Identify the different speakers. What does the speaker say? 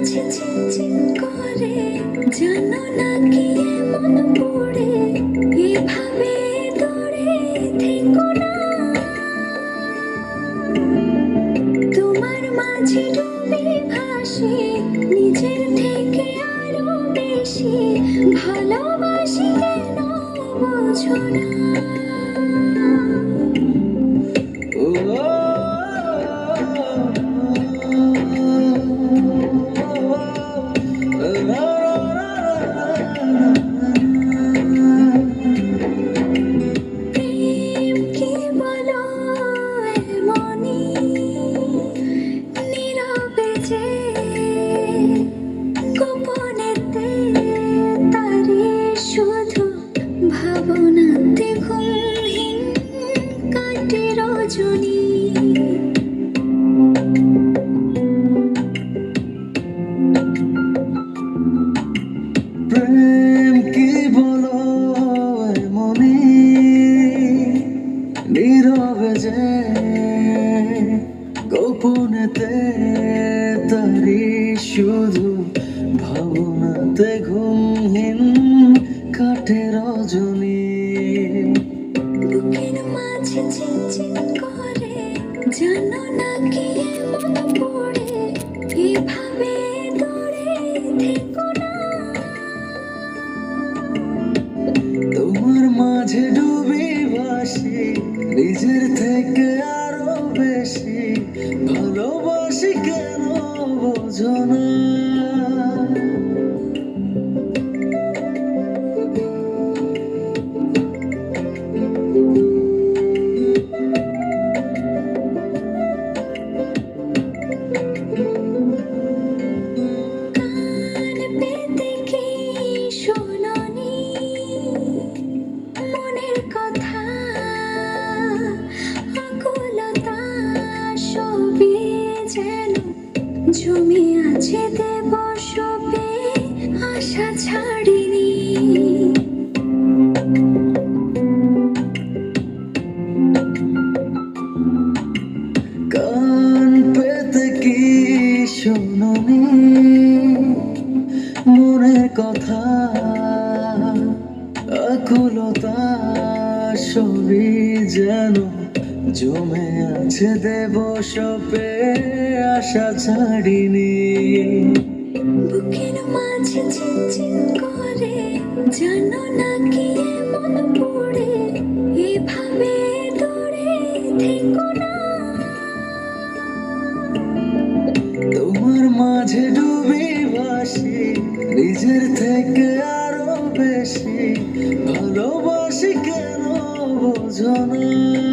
Speaker 1: মাঝে ঝিনঝিন করে, জানো না কি এমন পড়ে, এভাবে দূরে থেকো না। তোমার মাঝে ডুবে ভাসি, নিজের থেকে আরো বেশি ভালোবাসি, কেন বোঝো না? প্রেম কি বলো এমনই, নীরবে যে গোপনেতে, তারে শুধু ভাবনাতে ঘুমহীন কাটে রজনী।
Speaker 2: প্রেম কি বলো এমনই, নীরবে যে গোপনেতে, তারি শুধু ভাবনাতে ঘুমহীন কাটে রজনী।
Speaker 1: বুকের মাঝে ঝিনঝিন করে, জানো না কি এমন পড়ে, এভাবে দূরে থেকো না।
Speaker 2: তোমার মাঝে ডুবে ভাসি, নিজের থেকে আরো বেশি ভালোবাসি, কেন বোঝো না?
Speaker 1: কান পেতে কি শোনোনি মনের কথা, আকুলতা সবই যেন জমে আছে দেবসবে, আশা ছাড়িনি।
Speaker 2: কান পেতে কি শোনোনি মনের কথা, আকুলতা সবই যেন জমে আছে দেবসবে, আশা ছাড়িনি।
Speaker 1: বুকের মাঝে ঝিনঝিন করে, জানো না কি এমন পড়ে, এভাবে দূরে থেকো না।
Speaker 2: তোমার মাঝে ডুবে ভাসি, নিজের থেকে আরো বেশি ভালোবাসি, কেন বোঝো না?